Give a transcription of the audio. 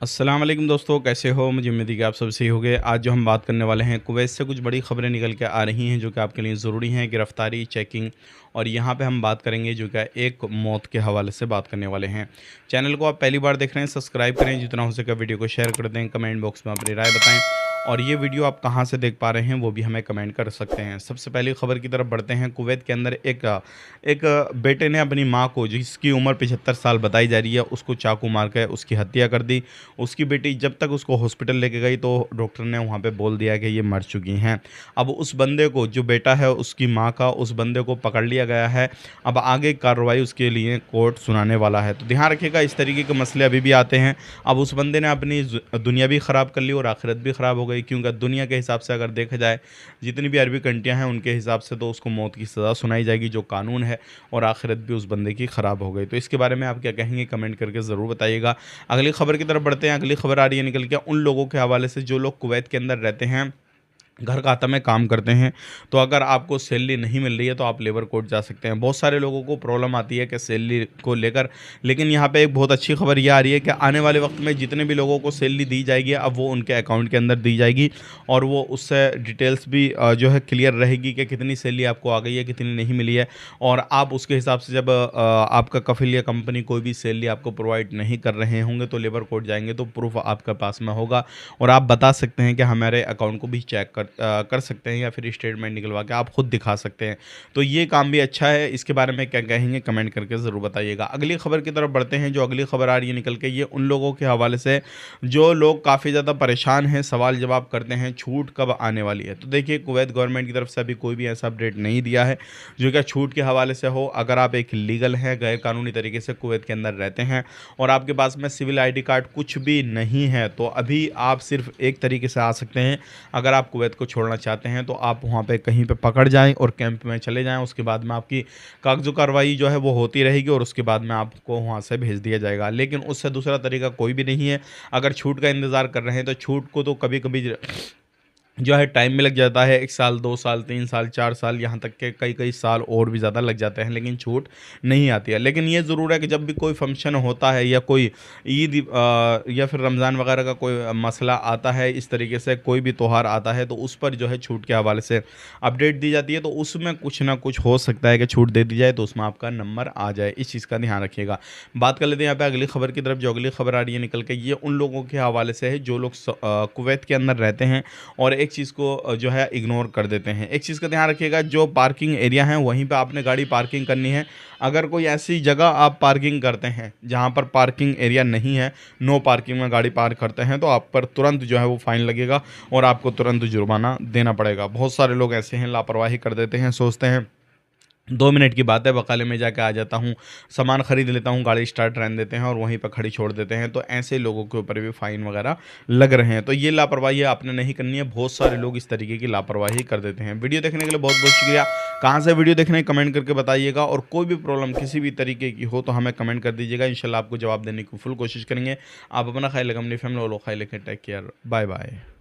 अस्सलाम वालेकुम दोस्तों, कैसे हो? मुझे उम्मीद है कि आप सब सही होंगे। आज जो हम बात करने वाले हैं, कुवैत से कुछ बड़ी खबरें निकल के आ रही हैं जो कि आपके लिए ज़रूरी हैं। गिरफ़्तारी, चेकिंग और यहाँ पे हम बात करेंगे जो कि एक मौत के हवाले से बात करने वाले हैं। चैनल को आप पहली बार देख रहे हैं, सब्सक्राइब करें, जितना हो सके वीडियो को शेयर कर दें, कमेंट बॉक्स में अपनी राय बताएँ और ये वीडियो आप कहाँ से देख पा रहे हैं वो भी हमें कमेंट कर सकते हैं। सबसे पहली खबर की तरफ बढ़ते हैं। कुवैत के अंदर एक बेटे ने अपनी माँ को, जिसकी उम्र 75 साल बताई जा रही है, उसको चाकू मार के उसकी हत्या कर दी। उसकी बेटी जब तक उसको हॉस्पिटल लेके गई तो डॉक्टर ने वहाँ पे बोल दिया कि ये मर चुकी हैं। अब उस बंदे को, जो बेटा है उसकी माँ का, उस बंदे को पकड़ लिया गया है। अब आगे कार्रवाई उसके लिए कोर्ट सुनाने वाला है। तो ध्यान रखिएगा, इस तरीके के मसले अभी भी आते हैं। अब उस बंदे ने अपनी दुनिया भी ख़राब कर ली और आखिरत भी ख़राब हो गई, क्योंकि दुनिया के हिसाब से अगर देखा जाए, जितनी भी अरबी कंट्रियाँ हैं उनके हिसाब से तो उसको मौत की सज़ा सुनाई जाएगी, जो कानून है, और आखिरत भी उस बंदे की ख़राब हो गई। तो इसके बारे में आप क्या कहेंगे, कमेंट करके ज़रूर बताइएगा। अगली खबर की तरफ बढ़ते हैं। अगली खबर आ रही है निकल के उन लोगों के हवाले से जो लोग कुवैत के अंदर रहते हैं, घर खाता में काम करते हैं। तो अगर आपको सैलरी नहीं मिल रही है तो आप लेबर कोर्ट जा सकते हैं। बहुत सारे लोगों को प्रॉब्लम आती है कि सैलरी को लेकर, लेकिन यहाँ पे एक बहुत अच्छी खबर ये आ रही है कि आने वाले वक्त में जितने भी लोगों को सैलरी दी जाएगी, अब वो उनके अकाउंट के अंदर दी जाएगी और वो उससे डिटेल्स भी जो है क्लियर रहेगी कि कितनी सैलरी आपको आ गई है, कितनी नहीं मिली है। और आप उसके हिसाब से, जब आपका कफिल या कंपनी कोई भी सैलरी आपको प्रोवाइड नहीं कर रहे होंगे तो लेबर कोर्ट जाएंगे तो प्रूफ आपके पास में होगा और आप बता सकते हैं कि हमारे अकाउंट को भी चेक कर सकते हैं, या फिर स्टेटमेंट निकलवा के आप खुद दिखा सकते हैं। तो ये काम भी अच्छा है। इसके बारे में क्या कहेंगे, कमेंट करके ज़रूर बताइएगा। अगली खबर की तरफ बढ़ते हैं। जो अगली खबर आ रही है निकल के, ये उन लोगों के हवाले से जो लोग काफ़ी ज़्यादा परेशान हैं, सवाल जवाब करते हैं छूट कब आने वाली है। तो देखिए, कुवैत गवर्नमेंट की तरफ से अभी कोई भी ऐसा अपडेट नहीं दिया है जो क्या छूट के हवाले से हो। अगर आप एक लीगल हैं, गैर कानूनी तरीके से कुवैत के अंदर रहते हैं और आपके पास में सिविल ID कार्ड कुछ भी नहीं है, तो अभी आप सिर्फ एक तरीके से आ सकते हैं। अगर आप कुवैत को छोड़ना चाहते हैं तो आप वहाँ पे कहीं पे पकड़ जाएँ और कैंप में चले जाएँ। उसके बाद में आपकी कागज़ो कार्रवाई जो है वो होती रहेगी और उसके बाद में आपको वहाँ से भेज दिया जाएगा। लेकिन उससे दूसरा तरीका कोई भी नहीं है। अगर छूट का इंतज़ार कर रहे हैं तो छूट को तो कभी-कभी जो है टाइम में लग जाता है। 1 साल, 2 साल, 3 साल, 4 साल, यहाँ तक के कई-कई साल और भी ज़्यादा लग जाते हैं, लेकिन छूट नहीं आती है। लेकिन ये ज़रूर है कि जब भी कोई फंक्शन होता है या कोई ईद या फिर रमज़ान वगैरह का कोई मसला आता है, इस तरीके से कोई भी त्योहार आता है, तो उस पर जो है छूट के हवाले से अपडेट दी जाती है। तो उसमें कुछ ना कुछ हो सकता है कि छूट दे दी जाए, तो उसमें आपका नंबर आ जाए। इस चीज़ का ध्यान रखिएगा। बात कर लेते हैं यहाँ पे अगली खबर की तरफ। जो अगली खबर आ रही है निकल के, ये उन लोगों के हवाले से है जो लोग कुवैत के अंदर रहते हैं और एक चीज़ को जो है इग्नोर कर देते हैं। एक चीज़ का ध्यान रखिएगा, जो पार्किंग एरिया है वहीं पे आपने गाड़ी पार्किंग करनी है। अगर कोई ऐसी जगह आप पार्किंग करते हैं जहाँ पर पार्किंग एरिया नहीं है, नो पार्किंग में गाड़ी पार्क करते हैं, तो आप पर तुरंत जो है वो फ़ाइन लगेगा और आपको तुरंत जुर्माना देना पड़ेगा। बहुत सारे लोग ऐसे हैं, लापरवाही कर देते हैं, सोचते हैं 2 मिनट की बात है, बकाले में जाके आ जाता हूँ, सामान खरीद लेता हूँ, गाड़ी स्टार्ट रहने देते हैं और वहीं पर खड़ी छोड़ देते हैं। तो ऐसे लोगों के ऊपर भी फ़ाइन वगैरह लग रहे हैं। तो ये लापरवाही आपने नहीं करनी है। बहुत सारे लोग इस तरीके की लापरवाही कर देते हैं। वीडियो देखने के लिए बहुत-बहुत शुक्रिया। कहाँ से वीडियो देख रहे हैं कमेंट करके बताइएगा और कोई भी प्रॉब्लम किसी भी तरीके की हो तो हमें कमेंट कर दीजिएगा। इंशाल्लाह आपको जवाब देने की फुल कोशिश करेंगे। आप अपना ख्याल रखें, अपनी फैमिली वालों का ख्याल रखें। Take care, bye bye.